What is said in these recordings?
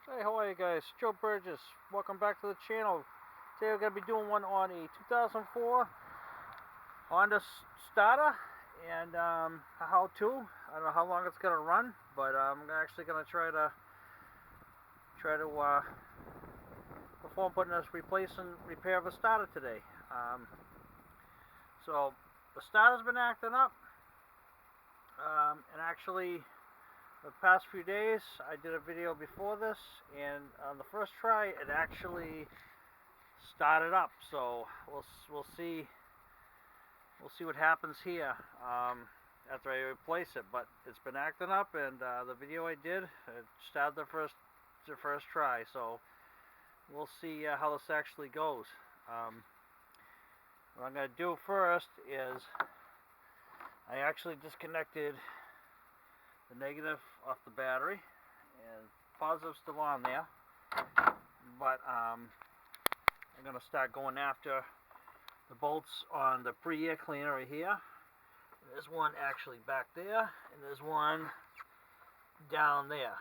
Hey, how are you guys? Joe Burgess. Welcome back to the channel. Today we're going to be doing one on a 2004 Honda Starter and a how-to. I don't know how long it's going to run, but I'm actually going to try to perform putting this replace and repair of a starter today. So the starter's been acting up, and actually the past few days I did a video before this, and on the first try it actually started up. So we'll see what happens here after I replace it. But it's been acting up, and the video I did, it started the first try. So we'll see how this actually goes. What I'm going to do first is I actually disconnected the negative off the battery, and positive's still on there, but I'm going to start going after the bolts on the pre-air cleaner right here. There's one actually back there, and there's one down there.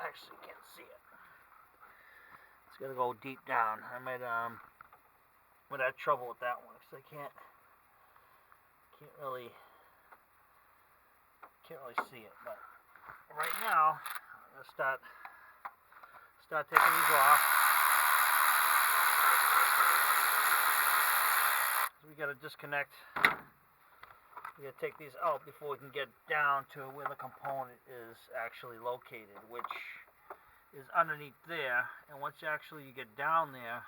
Actually can't see it. It's going to go deep down. I might have trouble with that one because I can't really see it. But right now I'm gonna start taking these off. So we gotta disconnect. We gotta take these out before we can get down to where the component is actually located, which is underneath there. And once you get down there,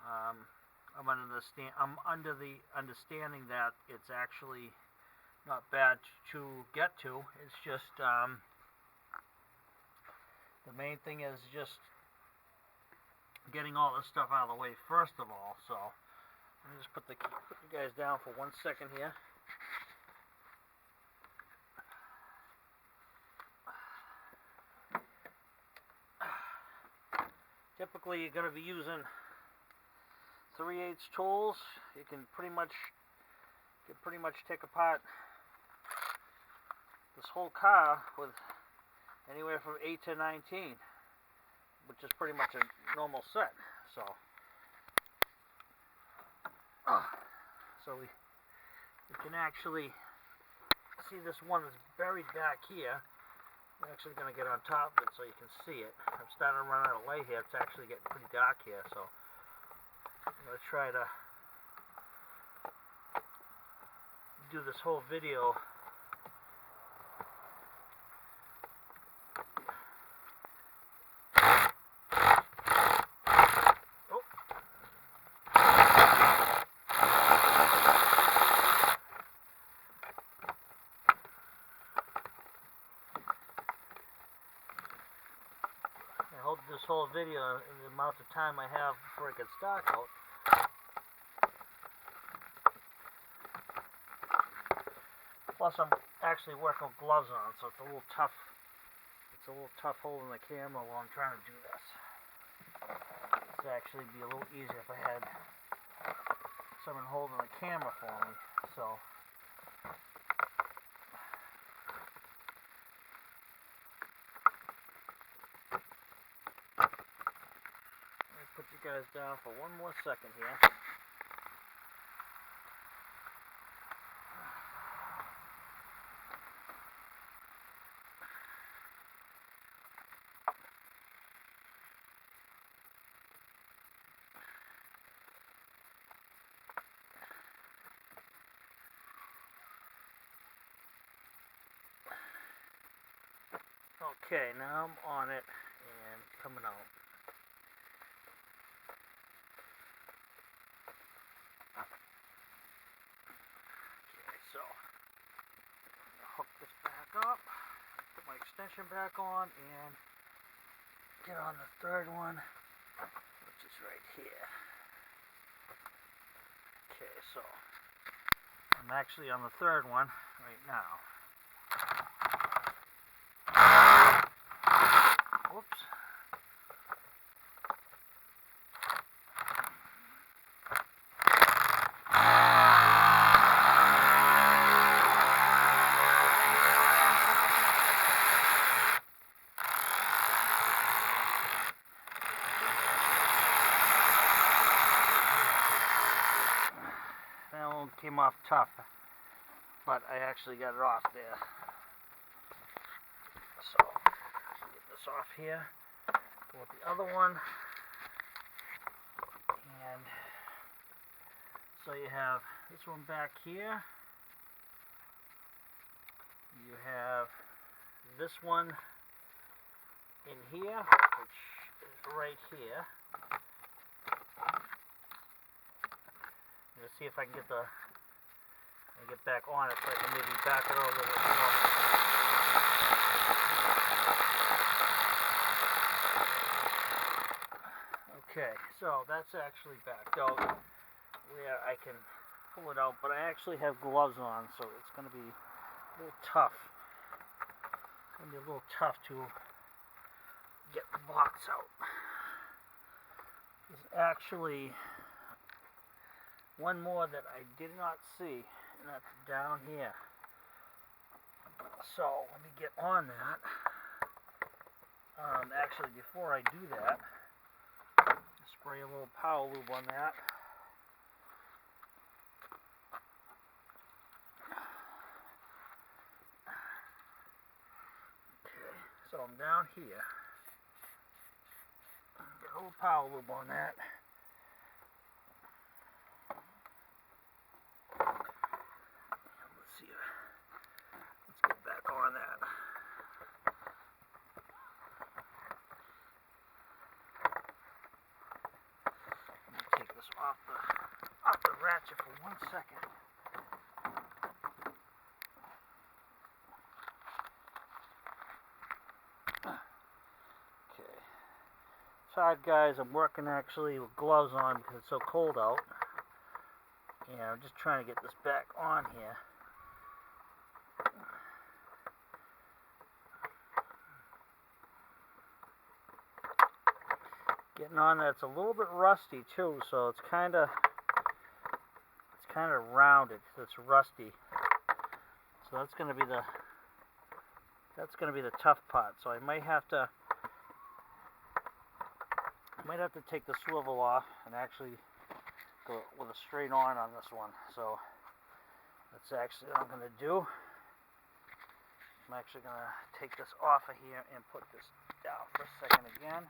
I'm under the understanding that it's actually not bad to get to. It's just the main thing is just getting all this stuff out of the way first of all. So let me just put you guys down for 1 second here. Typically you're going to be using 3/8 tools. You can pretty much take apart this whole car with anywhere from 8 to 19, which is pretty much a normal set. So we can actually see this one is buried back here. I'm actually going to get on top of it so you can see it. I'm starting to run out of light here. It's actually getting pretty dark here, so I'm going to try to do this whole video this whole video in the amount of time I have before it gets dark out. Plus I'm actually working with gloves on, so it's a little tough. It's a little tough holding the camera while I'm trying to do this. It'd actually be a little easier if I had someone holding the camera for me. So put you guys down for 1 more second here. Okay, now I'm on it and coming out. So, hook this back up, put my extension back on, and get on the third one, which is right here. Okay, so I'm actually on the third one right now. Whoops. came off tough, but I actually got it off there. So, get this off here, go with the other one, and so you have this one back here, you have this one in here, which is right here. Let's see if I can get back on it so I can maybe back it over a little bit more. Okay, so that's actually backed out where I can pull it out, but I actually have gloves on, so it's going to be a little tough. It's going to be a little tough to get the box out. There's actually one more that I did not see, and that's down here. So let me get on that. Actually, before I do that, spray a little power lube on that. Okay, so I'm down here. Get a little power lube on that. Let's see. Let's get back on that. Off the ratchet for 1 second. Okay. Sorry guys, I'm working actually with gloves on because it's so cold out. And I'm just trying to get this back on here. Getting on that, it's a little bit rusty too, so it's kind of rounded, so it's rusty. So that's going to be the tough part. So I might have to take the swivel off and actually go with a straight on this one. So that's actually what I'm going to do. I'm actually going to take this off of here and put this down for a second again.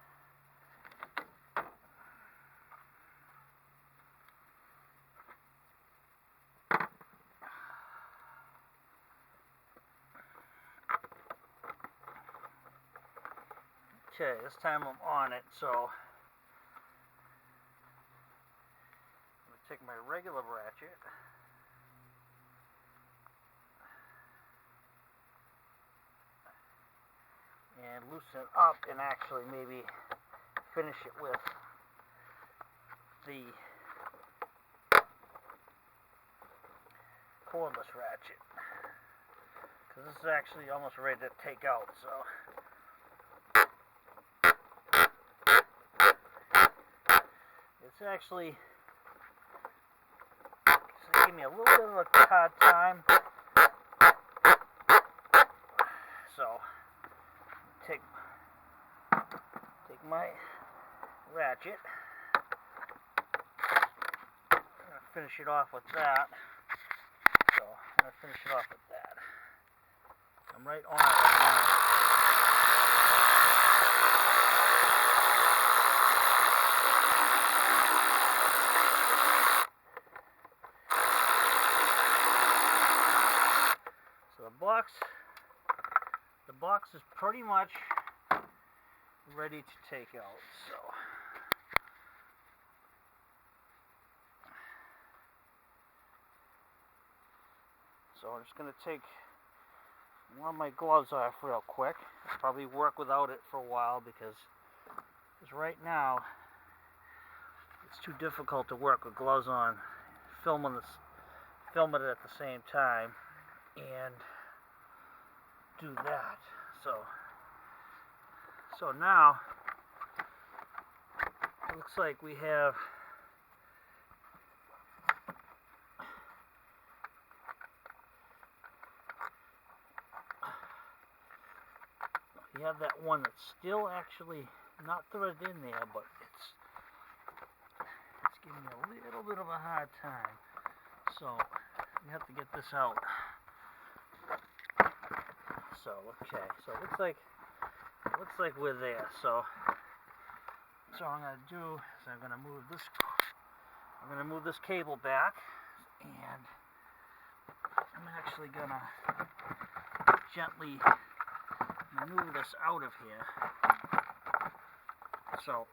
Okay, this time I'm on it, so I'm going to take my regular ratchet and loosen it up and actually maybe finish it with the cordless ratchet, because this is actually almost ready to take out. So it's actually give me a little bit of a hard time. So take my ratchet. I'm gonna finish it off with that. So I'm gonna finish it off with that. I'm right on it right now. The box is pretty much ready to take out. So I'm just going to take one of my gloves off real quick. I'll probably work without it for a while because right now it's too difficult to work with gloves on, film it at the same time and do that. So now it looks like we have that one that's still actually not threaded in there, but it's giving me a little bit of a hard time. So you have to get this out. So okay, so it looks like we're there. So what I'm gonna do is I'm gonna move this cable back, and I'm actually gonna gently move this out of here. So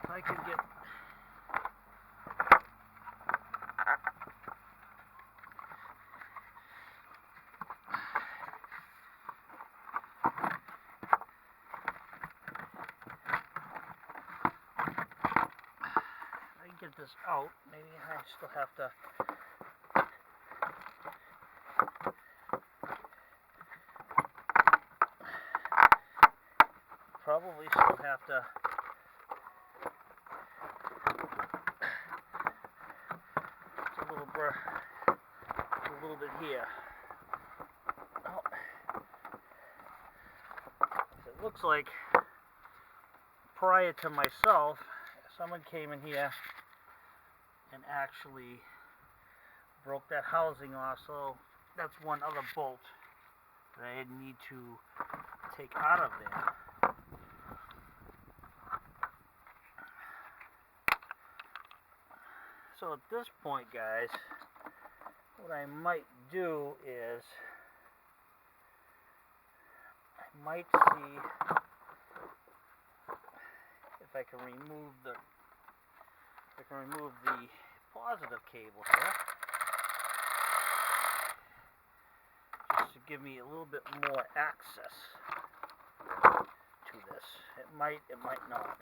if I can get this out, maybe I still have to it's a little bit here. Oh. It looks like prior to myself, someone came in here and actually broke that housing off, so that's one other bolt that I need to take out of there. So at this point, guys, what I might do is I might see if I can remove the positive cable here, just to give me a little bit more access to this. It might not.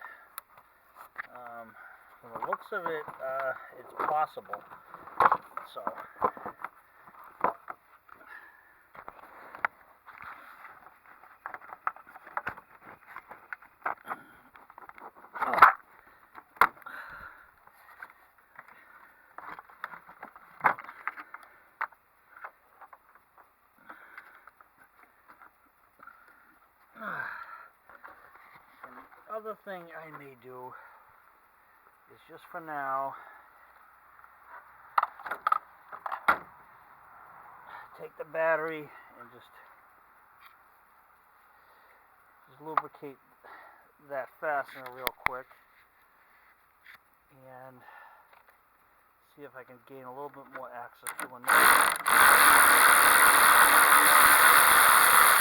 From the looks of it, it's possible. So other thing I may do is, just for now, take the battery and just lubricate that fastener real quick and see if I can gain a little bit more access to another.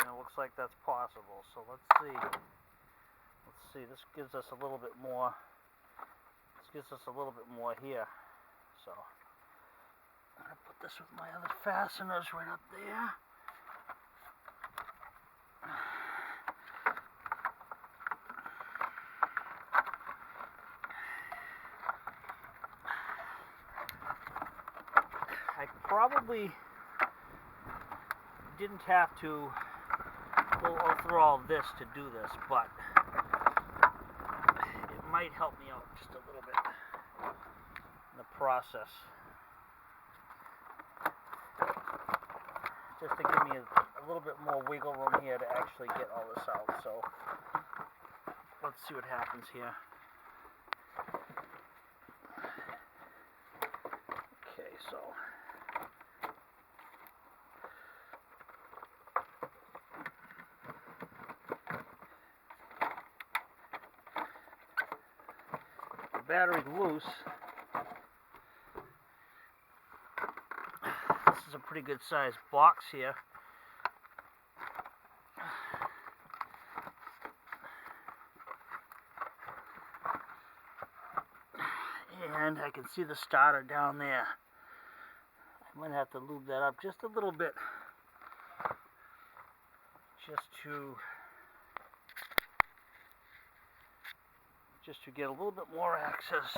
And it looks like that's possible. So let's see. This gives us a little bit more. Here. So I'm gonna put this with my other fasteners right up there. I probably didn't have to go through all this to do this, but it might help me out just a little bit in the process, just to give me a little bit more wiggle room here to actually get all this out. So let's see what happens here. Okay, so the battery's loose. This is a pretty good sized box here. And I can see the starter down there. I might have to lube that up just a little bit, just to get a little bit more access.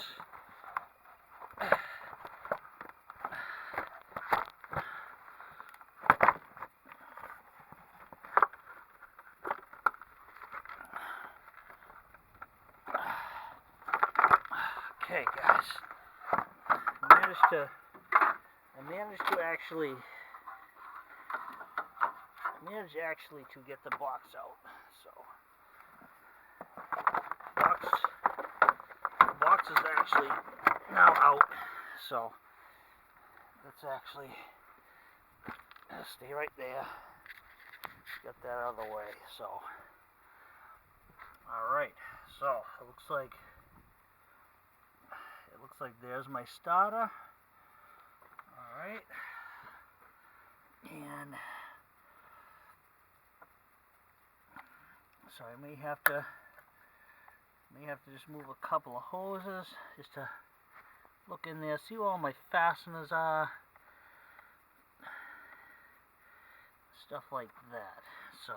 Okay, guys. managed actually to get the box out. So the box is actually now out. So let's actually stay right there. Get that out of the way. So all right. So it looks like there's my starter. All right. And so I may have to just move a couple of hoses just to look in there, see where all my fasteners are, stuff like that. So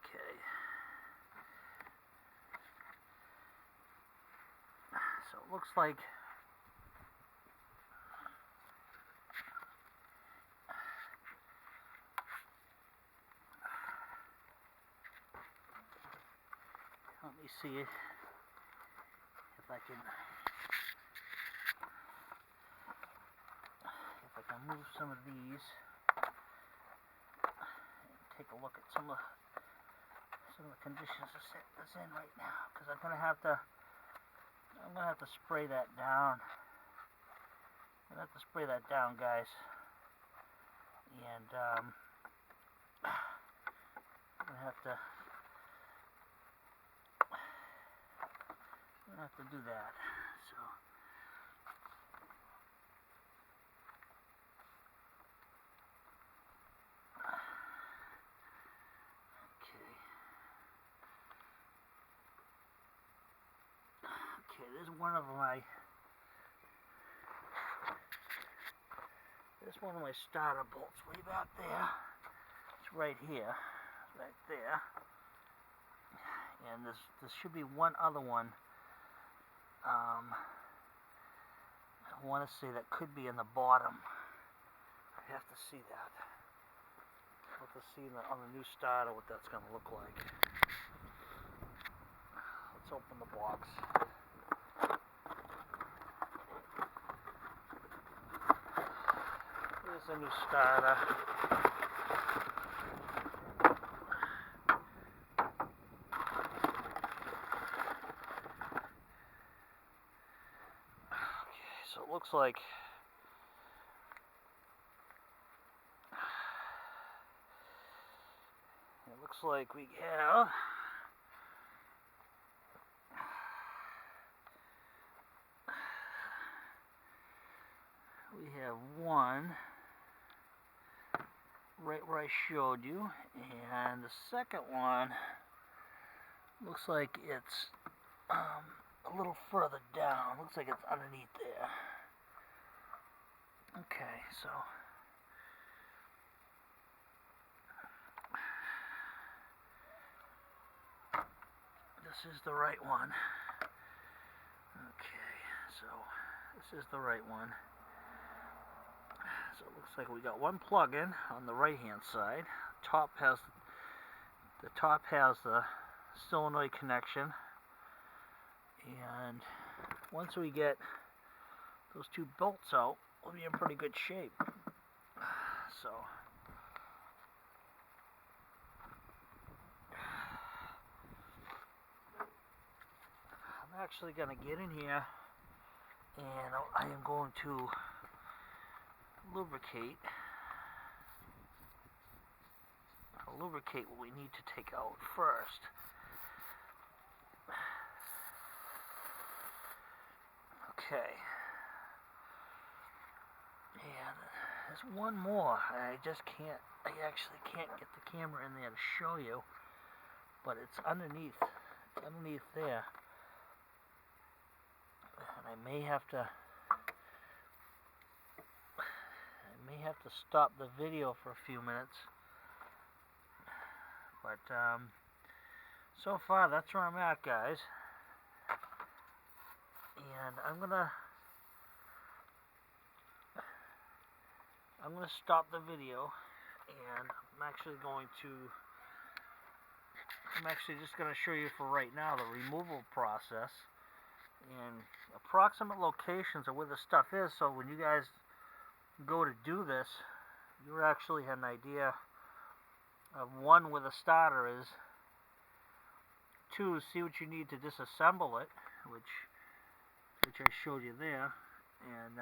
okay. So it looks like let me see if I can move some of these and take a look at some of the conditions that's in right now, because I'm gonna have to spray that down. I'm gonna have to spray that down, guys, and I'm gonna have to do that. So okay, there's one of my starter bolts way back there. It's right here, right there. And there should be one other one. I want to say that could be in the bottom. I have to see that. I'll have to see on the new starter what that's going to look like. Let's open the box. Here's the new starter. So it looks like we have one right where I showed you, and the second one looks like it's a little further down. Looks like it's underneath there. Okay, so this is the right one. Okay, so this is the right one. So it looks like we got one plug-in on the right-hand side. The top has the solenoid connection, and once we get those two bolts out, we'll be in pretty good shape. So I'm actually going to get in here, and I am going to lubricate what we need to take out first. Okay. And there's one more. I actually can't get the camera in there to show you, but it's underneath. It's underneath there. And I may have to stop the video for a few minutes. But so far that's where I'm at, guys. And I'm gonna stop the video, and I'm actually going to I'm actually just going to show you for right now the removal process and approximate locations of where the stuff is, so when you guys go to do this, you actually have an idea of one, where the starter is, two, see what you need to disassemble it, which I showed you there, and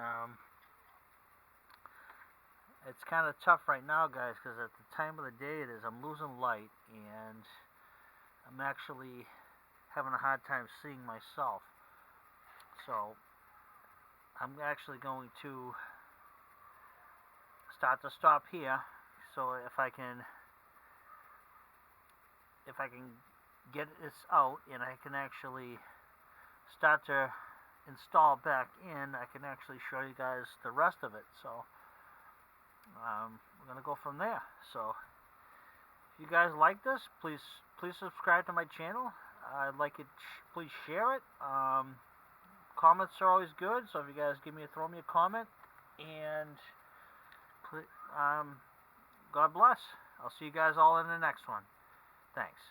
it's kind of tough right now, guys, because at the time of the day it is, I'm losing light, and I'm actually having a hard time seeing myself. So I'm actually going to start to stop here. So if I can get this out and I can actually start to install back in, I can actually show you guys the rest of it. So we're gonna go from there. So if you guys like this, please subscribe to my channel. I'd like it. Please share it. Comments are always good. So if you guys throw me a comment, and God bless. I'll see you guys all in the next one. Thanks.